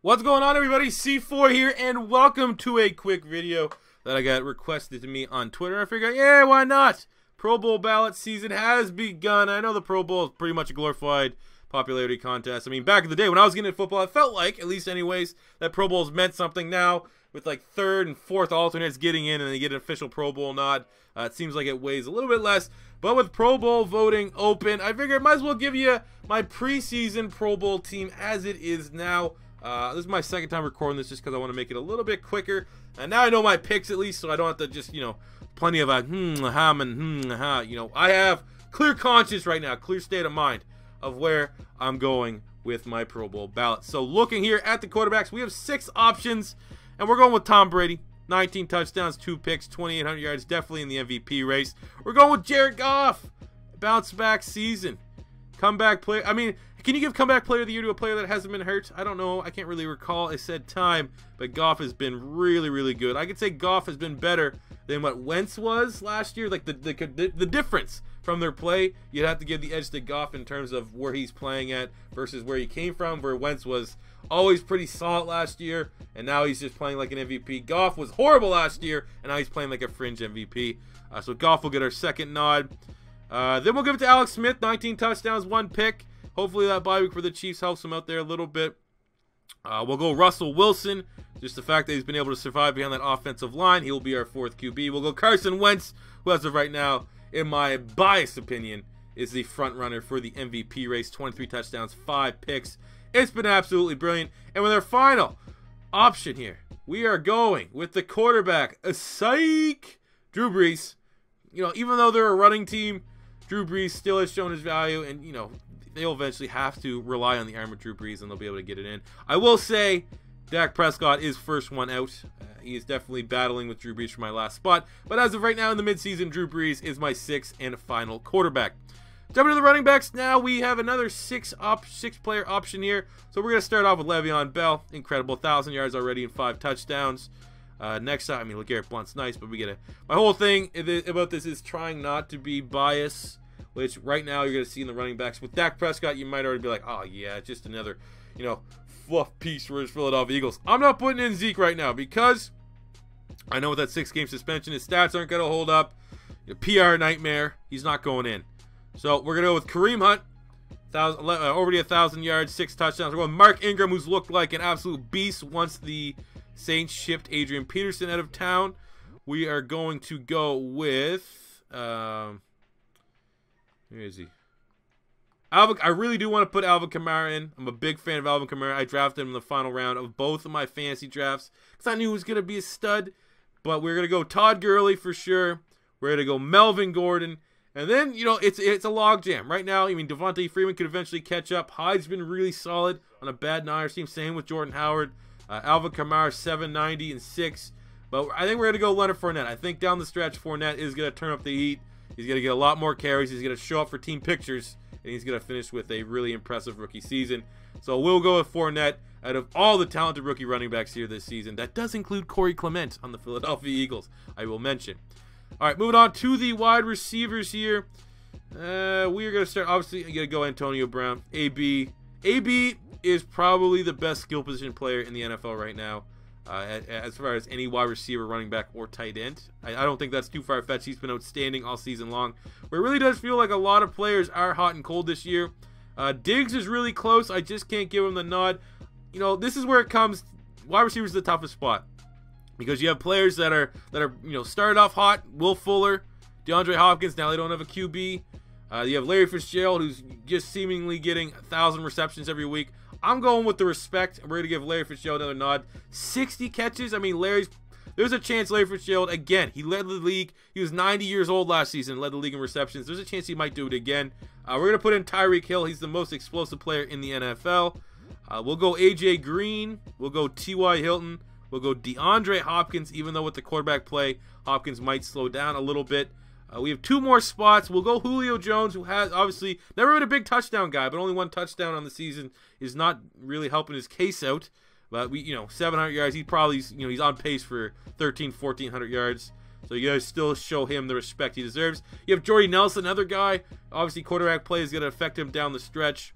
What's going on, everybody? C4 here, and welcome to a quick video that I got requested to me on Twitter. I figured, yeah, why not? Pro Bowl ballot season has begun. I know the Pro Bowl is pretty much a glorified popularity contest. I mean, back in the day when I was getting into football, I felt like, at least anyways, that Pro Bowls meant something. Now, with like third and fourth alternates getting in and they get an official Pro Bowl nod, it seems like it weighs a little bit less. But with Pro Bowl voting open, I figured I might as well give you my preseason Pro Bowl team as it is now. This is my second time recording this just because I want to make it a little bit quicker. And now I know my picks at least, so I don't have to just, plenty of I have clear conscience right now, clear state of mind of where I'm going with my Pro Bowl ballot. So looking here at the quarterbacks, we have 6 options, and we're going with Tom Brady. 19 touchdowns, 2 picks, 2,800 yards, definitely in the MVP race. We're going with Jared Goff. Bounce back season. Comeback player. I mean, can you give comeback player of the year to a player that hasn't been hurt? I don't know. I can't really recall a said time, but Goff has been really, really good. I could say Goff has been better than what Wentz was last year. Like the difference from their play, you'd have to give the edge to Goff in terms of where he's playing at versus where he came from, where Wentz was always pretty solid last year, and now he's just playing like an MVP. Goff was horrible last year, and now he's playing like a fringe MVP. So Goff will get our second nod. Then we'll give it to Alex Smith, 19 touchdowns, 1 pick. Hopefully that bye week for the Chiefs helps him out there a little bit. We'll go Russell Wilson. Just the fact that he's been able to survive behind that offensive line. He'll be our 4th QB. We'll go Carson Wentz, who as of right now, in my biased opinion, is the front runner for the MVP race. 23 touchdowns, 5 picks. It's been absolutely brilliant. And with our final option here, we are going with the quarterback, Drew Brees. Even though they're a running team, Drew Brees still has shown his value, and they'll eventually have to rely on the arm of Drew Brees, and they'll be able to get it in. I will say Dak Prescott is first one out. He is definitely battling with Drew Brees for my last spot, but as of right now in the midseason, Drew Brees is my 6th and final quarterback. Jumping to the running backs now, we have another 6-player option here. So we're going to start off with Le'Veon Bell. Incredible, 1,000 yards already and 5 touchdowns. Next up, Garrett Blount's nice, but we get it. My whole thing about this is trying not to be biased, which right now you're going to see in the running backs. With Dak Prescott, you might already be like, oh yeah, just another, fluff piece for his Philadelphia Eagles. I'm not putting in Zeke right now because I know with that 6-game suspension, his stats aren't going to hold up. PR nightmare, he's not going in. So we're going to go with Kareem Hunt, already 1,000 yards, 6 touchdowns. We're going with Mark Ingram, who's looked like an absolute beast once the Saints shipped Adrian Peterson out of town. We are going to go with where is he? I really do want to put Alvin Kamara in. I'm a big fan of Alvin Kamara. I drafted him in the final round of both of my fantasy drafts because I knew he was going to be a stud. But we're going to go Todd Gurley for sure. We're going to go Melvin Gordon. And then, it's a logjam. Right now, Devontae Freeman could eventually catch up. Hyde's been really solid on a bad Niners team. Same with Jordan Howard. Alvin Kamara, 790 and 6. But I think we're going to go Leonard Fournette. I think down the stretch, Fournette is going to turn up the heat. He's going to get a lot more carries. He's going to show up for team pictures. And he's going to finish with a really impressive rookie season. So we'll go with Fournette out of all the talented rookie running backs here this season. That does include Corey Clement on the Philadelphia Eagles, I will mention. All right, moving on to the wide receivers here. We are going to start, obviously, going to go Antonio Brown. AB is probably the best skill position player in the NFL right now. As far as any wide receiver, running back, or tight end. I don't think that's too far-fetched. He's been outstanding all season long. But it really does feel like a lot of players are hot and cold this year. Diggs is really close. I just can't give him the nod. This is where it comes. Wide receivers is the toughest spot. Because you have players that are started off hot. Will Fuller, DeAndre Hopkins, now they don't have a QB. You have Larry Fitzgerald, who's just seemingly getting 1,000 receptions every week. I'm going with the respect. We're going to give Larry Fitzgerald another nod. 60 catches. There's a chance Larry Fitzgerald, again, he led the league. He was 90 years old last season, led the league in receptions. There's a chance he might do it again. We're going to put in Tyreek Hill. He's the most explosive player in the NFL. We'll go A.J. Green. We'll go T.Y. Hilton. We'll go DeAndre Hopkins, even though with the quarterback play, Hopkins might slow down a little bit. We have 2 more spots. We'll go Julio Jones, who has obviously never been a big touchdown guy, but only 1 touchdown on the season is not really helping his case out. But 700 yards. He probably, he's on pace for 1,400 yards. So you guys still show him the respect he deserves. You have Jordy Nelson, another guy. Obviously, quarterback play is going to affect him down the stretch.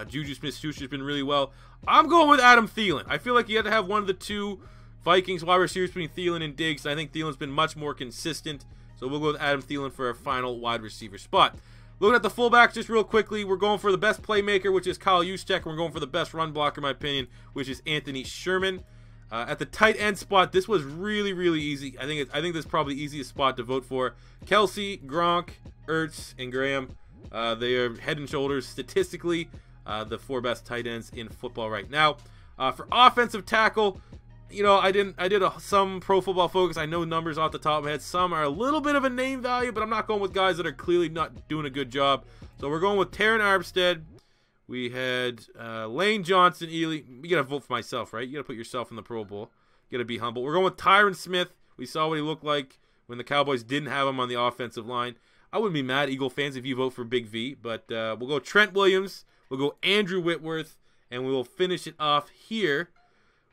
Juju Smith-Schuster's been really well. I'm going with Adam Thielen. I feel like you had to have one of the two Vikings wide receivers between Thielen and Diggs. I think Thielen's been much more consistent. So we'll go with Adam Thielen for our final wide receiver spot. Looking at the fullbacks just real quickly, we're going for the best playmaker, which is Kyle Juszczyk, and we're going for the best run blocker, in my opinion, which is Anthony Sherman. At the tight end spot, this was really, really easy. I think this is probably the easiest spot to vote for. Kelsey, Gronk, Ertz, and Graham. They are head and shoulders statistically the 4 best tight ends in football right now. For offensive tackle, you know, I did some Pro Football Focus. I know numbers off the top of my head. Some are a little bit of a name value, but I'm not going with guys that are clearly not doing a good job. So we're going with Terran Armstead. We had Lane Johnson, Ely. You got to vote for myself, right? You got to put yourself in the Pro Bowl. You got to be humble. We're going with Tyron Smith. We saw what he looked like when the Cowboys didn't have him on the offensive line. I wouldn't be mad, Eagle fans, if you vote for Big V. But we'll go Trent Williams. We'll go Andrew Whitworth. And we will finish it off here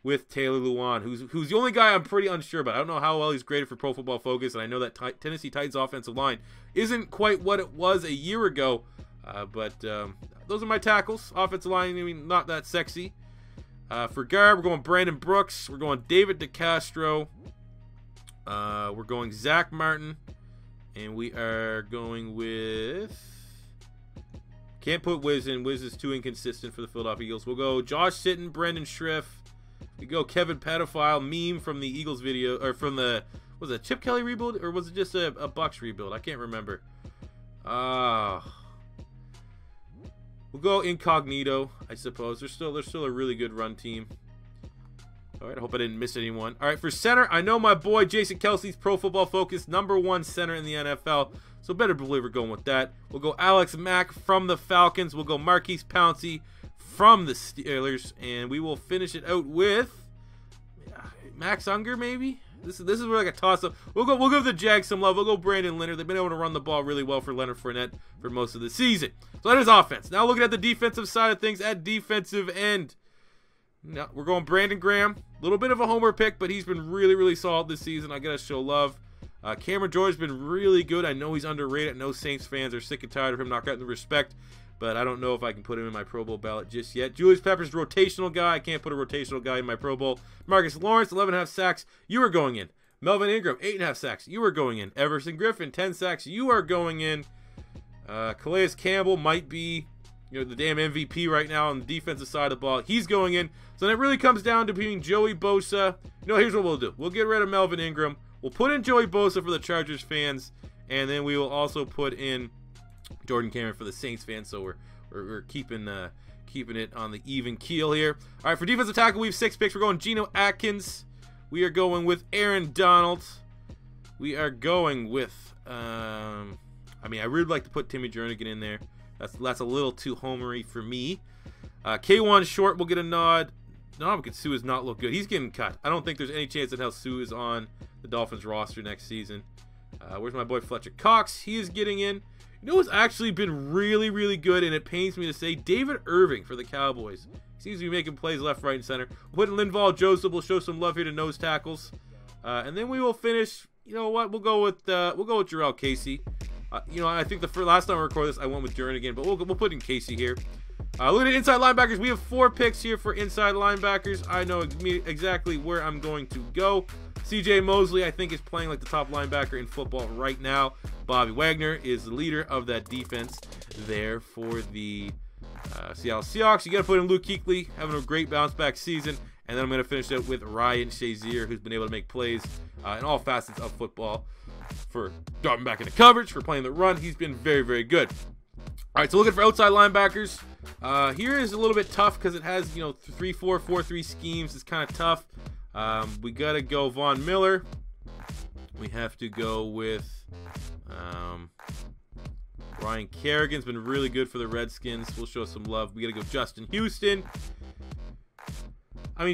with Taylor Lewan, who's the only guy I'm pretty unsure about. I don't know how well he's graded for Pro Football Focus, and I know that Tennessee Titans offensive line isn't quite what it was a year ago. But those are my tackles. Offensive line, I mean, not that sexy. For guard, we're going Brandon Brooks. We're going David DeCastro. We're going Zach Martin. And we are going with... Can't put Wiz in. Wiz is too inconsistent for the Philadelphia Eagles. We'll go Josh Sitton, Brendan Schriff. We go Kevin Pedophile, meme from the Eagles video, or from the, was it Chip Kelly rebuild, or was it just a Bucks rebuild? I can't remember. We'll go Incognito, I suppose. They're still a really good run team. All right, I hope I didn't miss anyone. All right, for center, I know my boy Jason Kelsey's Pro Football Focus, #1 center in the NFL. So better believe we're going with that. We'll go Alex Mack from the Falcons. We'll go Marquise Pouncey from the Steelers, and we will finish it out with Max Unger, maybe. This is like a toss-up. We'll give the Jags some love. We'll go Brandon Leonard. They've been able to run the ball really well for Leonard Fournette for most of the season. So that is offense. Now looking at the defensive side of things, at defensive end, now we're going Brandon Graham. A little bit of a homer pick, but he's been really, really solid this season. I gotta show love. Cameron Jordan's been really good. I know he's underrated. I know Saints fans are sick and tired of him not getting the respect, but I don't know if I can put him in my Pro Bowl ballot just yet. Julius Peppers, rotational guy. I can't put a rotational guy in my Pro Bowl. Marcus Lawrence, 11.5 sacks. You are going in. Melvin Ingram, 8.5 sacks. You are going in. Everson Griffin, 10 sacks. You are going in. Calais Campbell might be, the damn MVP right now on the defensive side of the ball. He's going in. So then it really comes down to between Joey Bosa. Here's what we'll do. We'll get rid of Melvin Ingram. We'll put in Joey Bosa for the Chargers fans, and then we will also put in Jordan Cameron for the Saints fans. So we're keeping it on the even keel here. All right, for defensive tackle, we have 6 picks. We're going Geno Atkins. We are going with Aaron Donald. We are going with I really like to put Timmy Jernigan in there. That's a little too homery for me. K1 Short will get a nod. No, because Sue has not looked good. He's getting cut. I don't think there's any chance that hell Sue is on the Dolphins roster next season. Where's my boy Fletcher Cox? He is getting in. You know what's actually been really, really good, and it pains me to say, David Irving for the Cowboys. He seems to be making plays left, right, and center. We'll put in Linval Joseph. We'll show some love here to nose tackles. And then we will finish, you know what, we'll go with Jarrell Casey. I think the last time I recorded this, I went with Jernigan, but we'll put in Casey here. Looking at inside linebackers, we have 4 picks here for inside linebackers. I know exactly where I'm going to go. CJ Mosley, I think, is playing like the top linebacker in football right now. Bobby Wagner is the leader of that defense there for the Seattle Seahawks. You got to put in Luke Kuechly, having a great bounce back season. And then I'm going to finish it with Ryan Shazier, who's been able to make plays in all facets of football. For dropping back into coverage, for playing the run, he's been very, very good. All right, so looking for outside linebackers. Here is a little bit tough because it has, 3-4, 4-3 schemes. It's kind of tough. We got to go Von Miller. We have to go with Ryan Kerrigan's been really good for the Redskins. We'll show some love. We got to go Justin Houston.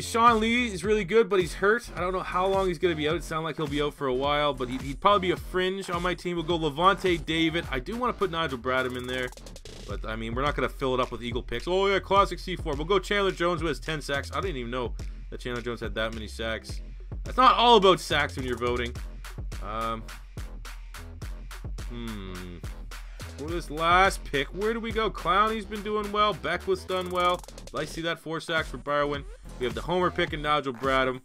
Sean Lee is really good, but he's hurt. I don't know how long he's going to be out. It sounds like he'll be out for a while, but he'd probably be a fringe on my team. We'll go Levante David. I do want to put Nigel Bradham in there, but, we're not going to fill it up with Eagle picks. Oh, yeah, classic C4. We'll go Chandler Jones, who has 10 sacks. I didn't even know that Chandler Jones had that many sacks. It's not all about sacks when you're voting. for this last pick. Where do we go? Clowney's been doing well. Beckwith's done well. I see that 4 sacks for Barwin. We have the homer pick and Nigel Bradham.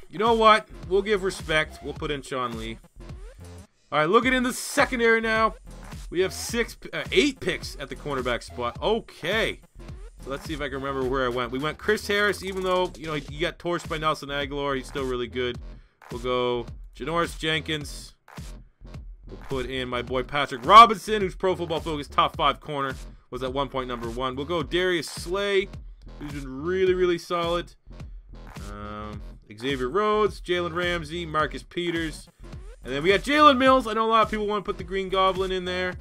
You know what? We'll give respect. We'll put in Sean Lee. All right, looking in the secondary now. We have 8 picks at the cornerback spot. Okay. So let's see if I can remember where I went. We went Chris Harris, even though, you know, he got torched by Nelson Aguilar. He's still really good. We'll go Janoris Jenkins. We'll put in my boy Patrick Robinson, who's Pro Football Focus top 5 corner. Was at one point number 1. We'll go Darius Slay, who's been really, really solid. Xavier Rhodes, Jalen Ramsey, Marcus Peters. And then we got Jalen Mills. I know a lot of people want to put the Green Goblin in there.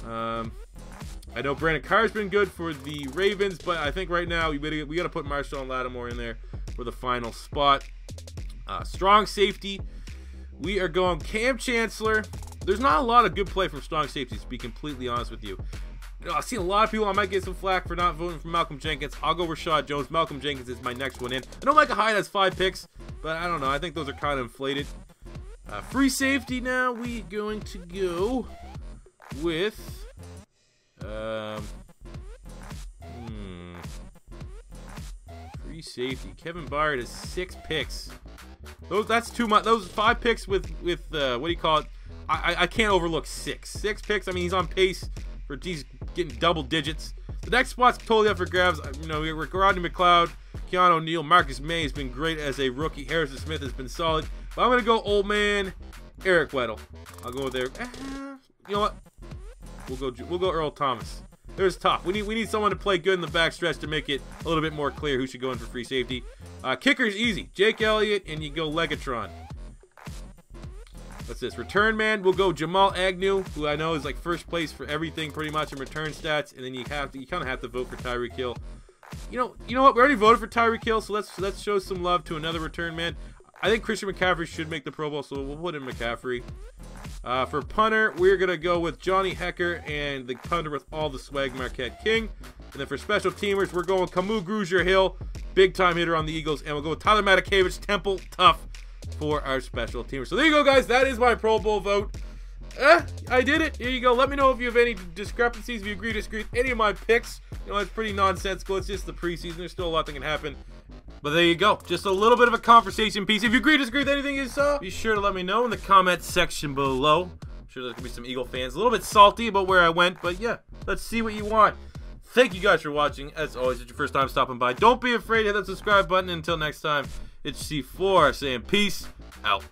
I know Brandon Carr's been good for the Ravens, but I think right now we got to put Marcel and Lattimore in there for the final spot. Strong safety. We are going Cam Chancellor. There's not a lot of good play from strong safeties, to be completely honest with you. I've seen a lot of people. I might get some flack for not voting for Malcolm Jenkins. I'll go Rashad Jones. Malcolm Jenkins is my next one in. I know Micah Hyde has 5 picks, but I don't know. I think those are kind of inflated. Free safety now. We going to go with free safety. Kevin Byard has 6 picks. That's too much. Those 5 picks with what do you call it? I can't overlook 6. 6 picks. I mean, he's on pace for getting double digits. The next spot's totally up for grabs. You know, we're Rodney McLeod, Keanu O'Neal, Marcus May has been great as a rookie. Harrison Smith has been solid. But I'm gonna go old man Eric Weddle. I'll go there. You know what? We'll go Earl Thomas. There's tough. We need someone to play good in the backstretch to make it a little bit more clear who should go in for free safety. Kicker's easy. Jake Elliott, and you go Legatron. What's this? Return man, we'll go Jamal Agnew, who I know is like first place for everything pretty much in return stats, and then you kind of have to vote for Tyreek Hill. You know what? We already voted for Tyreek Hill, so let's show some love to another return man. I think Christian McCaffrey should make the Pro Bowl, so we'll put in McCaffrey. For punter, we're gonna go with Johnny Hecker and the punter with all the swag, Marquette King. And then for special teamers, we're going Camus Grugier Hill, big time hitter on the Eagles, and we'll go with Tyler Matakevich, Temple Tough for our special teamers. So there you go, guys. That is my Pro Bowl vote. I did it. Here you go. Let me know if you have any discrepancies, if you agree, disagree with any of my picks. You know, it's pretty nonsensical. It's just the preseason. There's still a lot that can happen. But there you go. Just a little bit of a conversation piece. If you agree, disagree with anything you saw, be sure to let me know in the comments section below. I'm sure there's going to be some Eagle fans a little bit salty about where I went, but yeah, let's see what you want. Thank you guys for watching. As always, if it's your first time stopping by, don't be afraid to hit that subscribe button. Until next time, it's C4 saying peace out.